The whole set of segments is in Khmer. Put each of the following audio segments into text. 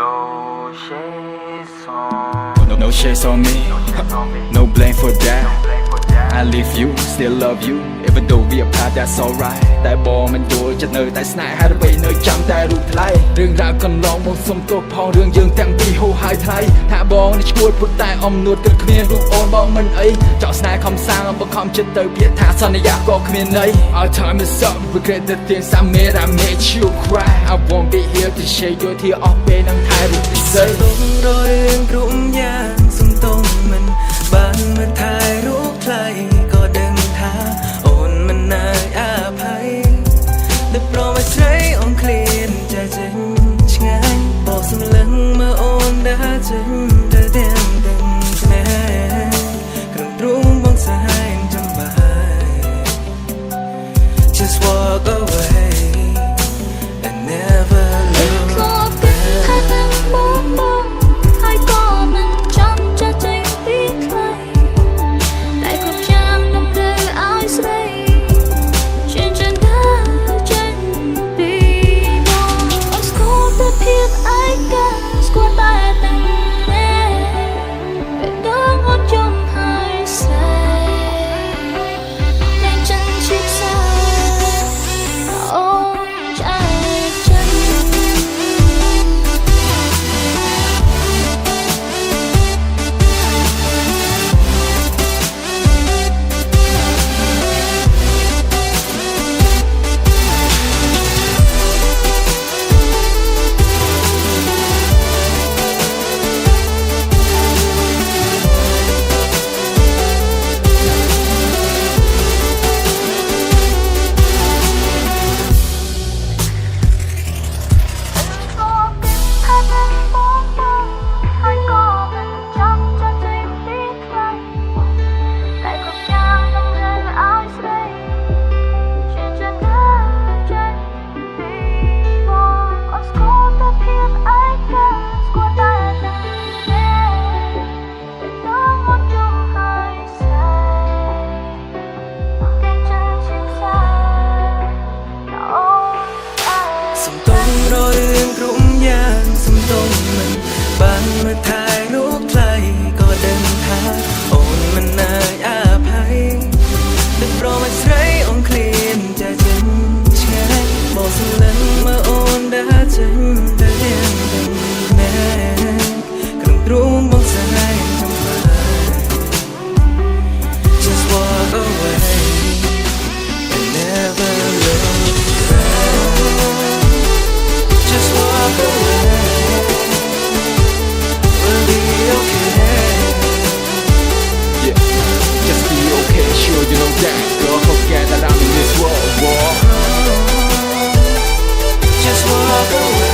No shades on. No shades on me. No blame for that. I leave you, still love you. Even though we apart, that's alright. តែបងមិនយល់ចិត្តនៅតែស្នេហ៍ហើយដើម្បីនៅចាំតែរូបថ្លៃរឿងរ៉ាវកន្លងមកសុំទោសផងរឿងយើងទាំងពីរហូរហើយថ្លៃថាបងនេះឈួតពុតតែអំនួតគិតគ្មានរូបអូនបងមិនអីចោលស្នេហ៍ខំសាងបង្ខំចិត្តទៅពាក្យថាសន្យាក៏គ្មានន័យ All time is up regret the things I made you cry I won't be here to share your tear អស់ពេលនឹងថែរូបពិសេសទុំររឿងគ្រប់យ៉ាងសុំទុំមិនបានមកថែរូបថ្លៃក៏ដឹងថាអូនមិនណាយអភ័យតែប្រមស្រីអូនឃ្លានใจចេញឆ្ងាយបោកសម្លឹងមើលអូនដើរចេញទៅទាំងស្នេហ៍ក្រុមទ្រូងបងសាហាយចំបាយ Just walk away and never look back ហើយក៏មិនចាំចាស់ចេញពីใครតែគ្រប់យ៉ាងនឹងទៅឲ្យស្រីជាចិនដើរចេញពីមកអូនស្គាល់តែភាពឯកាស្គាល់តែតែពេលដល់អត់យំហើយស្រីតែចិនឈឺសាអូនใจចេញបានមកថែរូបថ្លៃក៏ដឹងថាអូនមិនណាយអភ័យតែប្រមស្រីអូនឃ្លានใจចេញឆ្ងាយបោកសម្លឹងមើលអូនដើរចេញទៅទាំងណែក្រុមទ្រូងបងសាហាយចំបាយ Just walk away and never look back Just walk away Sure you know that girl forget that I'm in this world war Just walk away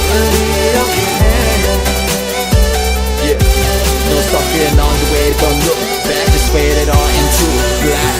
We'll be okay Yeah No stopping on the way don't look back just fade it all into black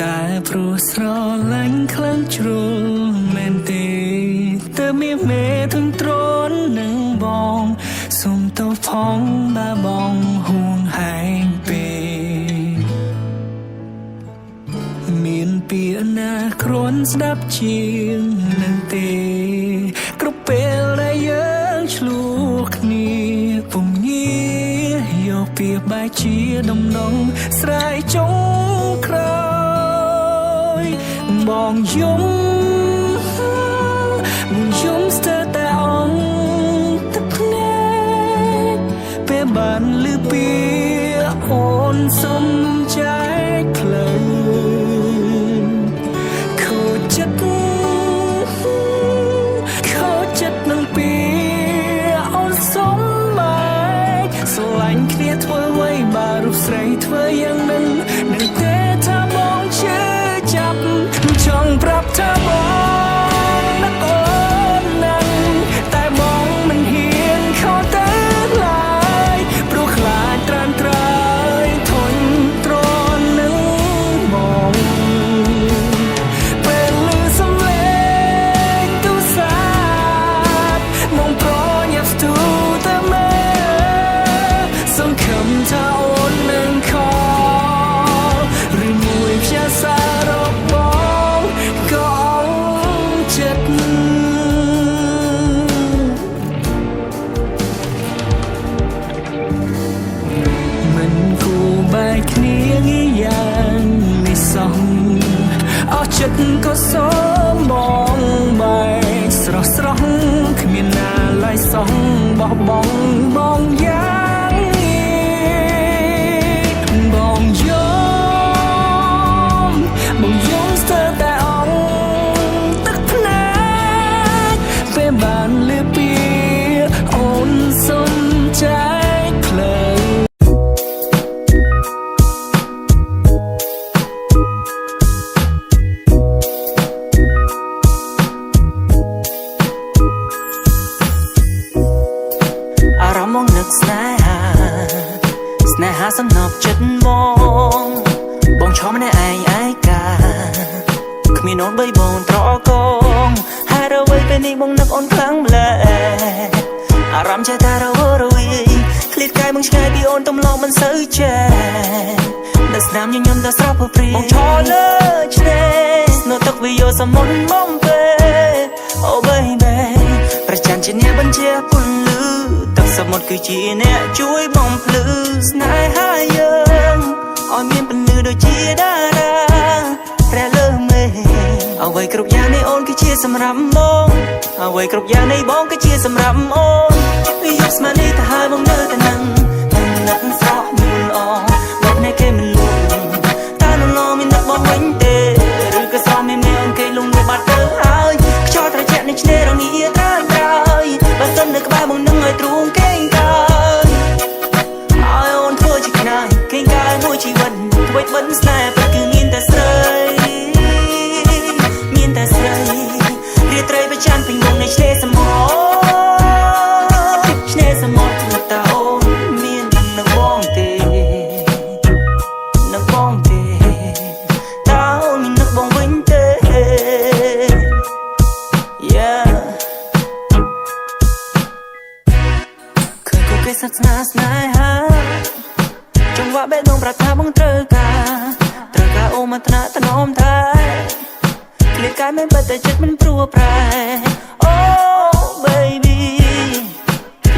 តែព្រោះស្រឡាញ់ខ្លាំងជ្រុលមែនទេទើបមានមេទន្ទ្រាននឹងបងសុំទោសផងបើបងហួងហែងពេកមានពាក្យណាគ្រាន់ស្ដាប់ជាងនឹងទេគ្រប់ពេលដែលយើងឆ្លោះគ្នាពុំងាយកពាក្យបែកជាដំណងស្រែកចុងក្រោយបងយំស្ទើរតែអងទឹកភ្នែកពេលបានឮពាក្យអូនសុំចែកផ្លូវខូចចិត្តនឹងពាក្យអូនសុំបែ ធ្វើយ៉ាងនឹងនៅតែថាបងជឿចាប់ចង់ប្រាប់ថាបងនឹកអូននឹងតែបងមិនហ៊ានខកទៅឡើយព្រោះខ្លាចត្រានត្រើយធុញទ្រាន់នឹងបងពេលឮសំឡេងទូរស័ព្ទមកប្រញាប់ស្ទុះតែមើលសង្ឃឹមថាអូននឹងខលឬមួយផ្ញើសាររកបងក៏អង្គចិត្តមិនគួរបែកគ្នាងាយយ៉ាងនេះសោះអស់ចិត្តក៏សូមបងបែកស្រស់ស្រស់គ្មានណាឡើយសោះបោះបង់បងយ៉ាងបងយំស្ទើរតែអង្គទឹកភ្នែកពេលបានលឺពីអូនសុំចែកផ្លូវអារម្មណ៍មកនឹកស្នេហាសំណប់ចិត្តបងឈរម្នាក់ឯងឯកាគ្មានអូនបីបងត្រកងហេតុអ្វីពេលនេះបងនឹកអូនខ្លាំងម្ល៉េះអារម្មណ៍ចេះតែរវើរវាយឃ្លាតកាយបងឆ្ងាយពីអូនទំលងមិនសូវចេះនៅស្នាមញញឹមតែស្រស់ព្រព្រីបងឈរលើឆ្នេរនៅទឹកវាយោសមុទ្រមុំពេលអូ baby ប្រចាំជាអ្នកបញ្ជាពន្លឺទឹកសមុទ្រគឺជាអ្នកជួយបំភ្លឺស្នេហាយើងឲ្យមានពន្លឺដូចជាតារាព្រះលើមេអ្វីគ្រប់យ៉ាងនៃអូនគឺជាសម្រាប់បងអ្វីគ្រប់យ៉ាងនៃបងគឺជាសម្រាប់អូនវាយកស្មាននេះទៅហើយបងនៅតែនឹងនឹកស្រស់យូរល្អមកនៃគេមិនលួងតើលងមាននឹកបងវិញទេឬក៏ស្រស់មានអូនគេលងលួបាត់ទៅហើយខ្យល់ត្រជាក់នៃឆ្នេររងាត្រានត្រើយបើសិននៅក្បែរបងនឹងឲ្យទ្រូងគេងកើយឲ្យអូនធ្វើជាខ្នាយគេងកើយមួយជីវិតធ្វើបិណ្ឌស្នេហ៍ព្រោះគឺមានតែស្រីរាត្រីប្រច័នពេញមុខនៃឆ្នេរសមុទ្រតើអូនមាននឹងបងទេតើអូនមាននឹកបងវិញទេ Yeah ឃើញគូគេស្និទ្ធស្នាលស្នេហាចង្វាក់បេះដូងប្រាថ្នាបងត្រូវការអូនមកថ្នាក់ថ្នមតែឃ្លាតកាយមិនបាត់តែចិត្តមិនព្រោះប្រែអូ baby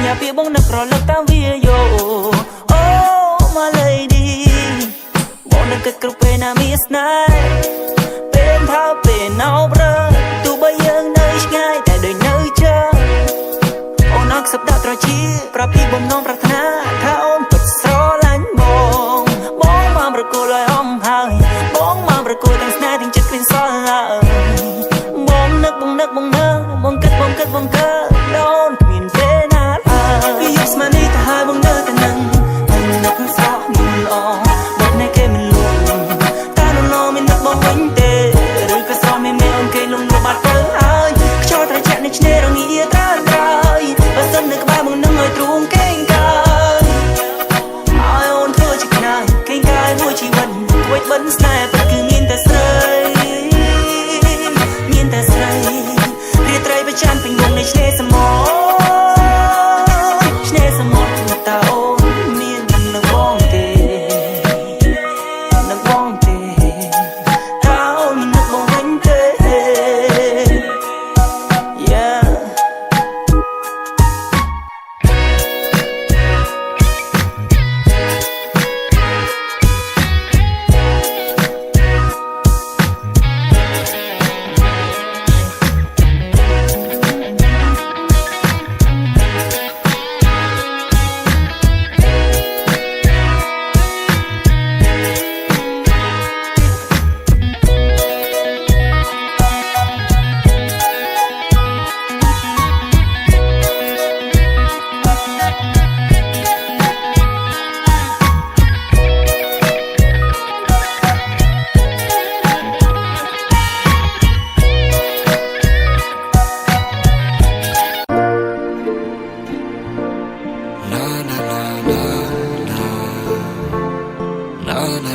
ញ៉ាំពីបងនឹករលឹកតាមវាយោអូ my lady បងនឹកគិតគ្រប់ពេលណាមានស្នេហ៍ពេលថាពេលណោប្រើទោះបីយើងនៅឆ្ងាយតែដូចនៅចាំអូនអត់ខ្សឹបដាក់ត្រចៀកប្រាប់ពីបំណងប្រាថ្នាថាអូនពិតស្រឡាញ់បងមកប្រគល់ឲ្យអំហើយបងមកប្រគល់ទាំងស្នេហ៍ទាំងចិត្តគ្មានសល់ឡើយបងនឹកបងគិតដូនគ្មានពេលណាឡើយពីយកស្មាននេះទៅហើយបងនៅតែនឹងនឹកស្រស់យូរល្អមកនៃគេមិនលួងតើនរមាននឹកបងវិញទេឬក៏ស្រស់មានអូនគេលងលួបាត់ទៅហើយខ្យល់ត្រជាក់នៃឆ្នេររងាត្រានត្រើយបើសិននៅក្បែរបងនឹងឲ្យទ្រូងគេងកើយឲ្យអូនធ្វើជាខ្នាយគេងកើយមួយជីវិតធ្វើបិណ្ឌស្នេហ៍ព្រោះគឺមានតែស្រីរាត្រីប្រច័នពេញមុខនៃឆ្នេរសមុទ្រតើអូនមាននឹងបងទេតើអូនមាននឹកបងវិញទេ Yeah cô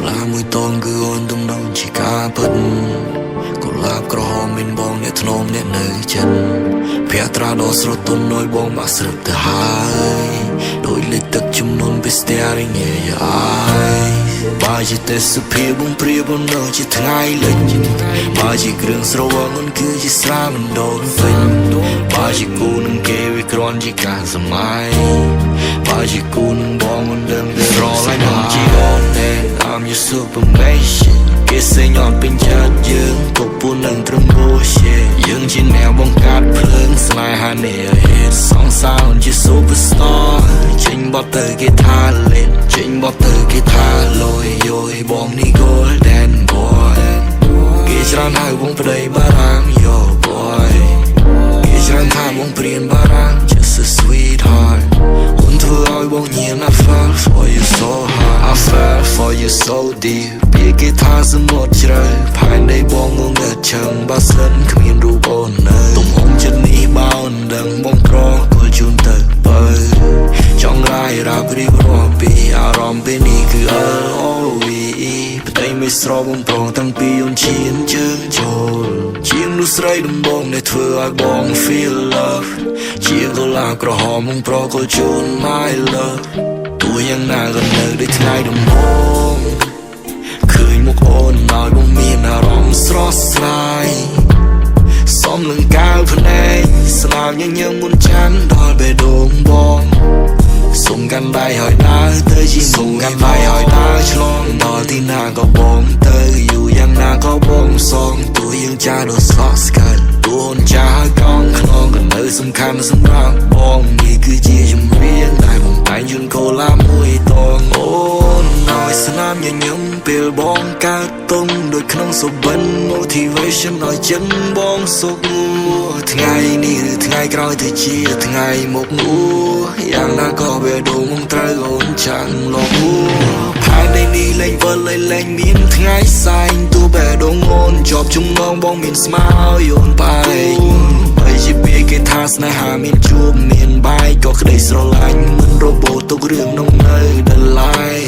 la mùi tôn cứ ôn tung đông chỉ cá bật cô laក្រហមមានបងអ្នកធ្នមអ្នកនៅចិនភ័ត្រាដ៏ស្រទន់ឲ្យបងបាក់ស្រឹកទៅហើយដោយលេខទឹកចំនួនពីស្ទះរីងឯអាយបើជាទេសភាពបងព្រាបនៅជាថ្ងៃលេងបើជាគ្រឿងស្រវឹងមិនគឺជាស្រាមិនដូនវិញបើជាគូនឹងគេវាគ្រាន់ជាការសម័យបើជាគូនឹងបងមិនដឹងទៅរកlạiមិនជាអូនទេ I'm your superman គេសេញអត់ពេញចិត្តយើងក៏ពូនឹងត្រឹមអូជាយើងជាអ្នកបង្កើតភ្លើងស្នេហានេះ hit song sound ជា superstar ចេញបត់ទៅគេថាលេងចេញបត់ទៅគេថាលយយយបងនេះ golden boy គេច្រើនហៅបងប្តីបារាំង yo boy គេច្រើនថាបងព្រានបារាំង just a sweetheart អូនធ្វើឲ្យបងញៀន I fell for you so hard I fell for you so deep គេថាសមុទ្រជ្រៅផែនដីបងងងើតឈឹងបើសិនគ្មានរូបអូននៅទំហំចិត្តនេះបើអូនដឹងបងប្រគល់ជូនទៅបើចង់រាយរាប់រៀបរាប់ពីអារម្មណ៍ពេលនេះគឺ LOVE ផ្ទៃមិនស្របងប្រងតាំងពីអូនឈានជើងចូលជាងនោះស្រីដំបងដែលធ្វើឲ្យបង feel love ជាងកូឡាក្រហមបងប្រគល់ជូន my love ទោះយ៉ាងណាក៏នៅដូចថ្ងៃដំបងឃើញមុខអូនឲ្យបងមានអារម្មណ៍ស្រស់ស្រាយសំលឹងកាវភ្នែកស្លាប់ញញឹមមុនចាន់ដល់បេះដូងបងសុំកាន់ដៃឲ្យដើរទៅជាសុំកាន់ដៃឲ្យដើរឆ្លងដល់ទីណាក៏បងទៅយូរយ៉ាងណាក៏បងសងទោះយើងចាស់ដល់ស្លោះស្កើតួនចាស់កងខ្នងក៏នៅសំខាន់សម្រាប់បងនេះគឺជាចម្រៀងដែលបងតែងយន្តកូឡាមួយតងអូនឲ្យស្នាមញញឹមពេលបងកើតទុំដូចក្នុងសុបិន motivation ឲ្យចិនបងសុខថ្ងៃនេះឬថ្ងៃក្រោយទៅជាថ្ងៃមុខយ៉ាងណាក៏វាដូងមកត្រូវអូនចាំងលោកផែនដីនេះលែងវិលលែងមានថ្ងៃសែងទូបេះដូងអូនជាប់ចំណងបងមានស្មាឲ្យអូនបែកបើជាពេលគេថាស្នេហាមានជួបមានបាយក៏ក្តីស្រឡាញ់មិនរបូតទុករឿងនោះនៅដល់ឡាយ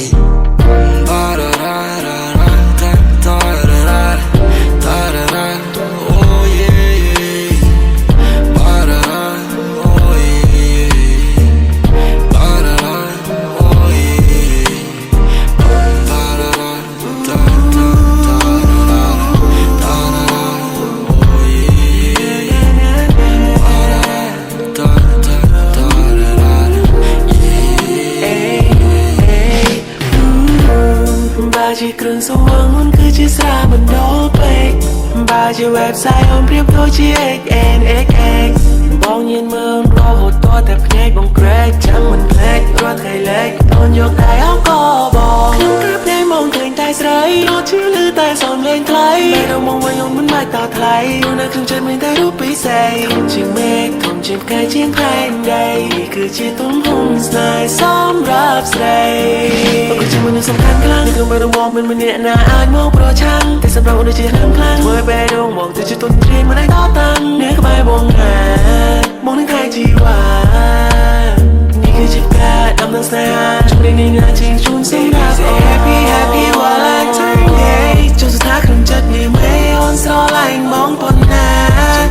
ជាគ្រឿងសង្វឹងមុនគឺជាស្រាមិនដូរពេកបើជា website អូនប្រៀបដូចជា XNXX បងញៀនមើលរហូតតតែភ្នែកបងក្រែកចាំមិនភ្លេចរាល់ថ្ងៃលេខអូនយកតែអោក៏បងខ្ញុំក្រែបភ្នែកមកឃើញតែស្រីរត់ជាលឺតែសំឡេងថ្លៃតែដល់មកវិញអូនមិនបាច់តថ្លៃនៅក្នុងចិត្តមានតែរូបពិសេសធំជាងមេឃធំជាងផ្កាយជាងផែនដីគឺជាទំហំស្នេហ៍សម្រាប់ស្រីអូនគឺជាមនុស្សសំខាន់ខ្លាំងក្នុងបេះដូងមកមិនអ្នកណាអាចមកប្រឆាំងតែសម្រាប់អូនដូចជាខ្លាំងធ្វើបេះដូងមកទៅជាទុនទ្រាយមិនអាចតតាំងនៅក្បែរបងណាបងនឹងថែជីវ៉ានេះគឺជាការដំណើរស្នេហាជំនឿនេះណាជាជូនសម្រាប់ Happy Happy Valentine Day ចូលស្ថានក្នុងចិត្តនេះមេអូនស្រឡាញ់បងប៉ុណ្ណា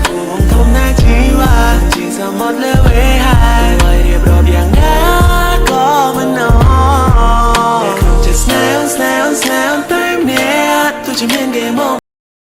បងធំណាជីវ៉ាជាសមុទ្រលើវេហាឲ្យរៀបរាប់យ៉ាងណាក៏មិនអត់តែក្នុងចិត្តស្នេហ៍តែម្នាក់ទោះជាមានគេមក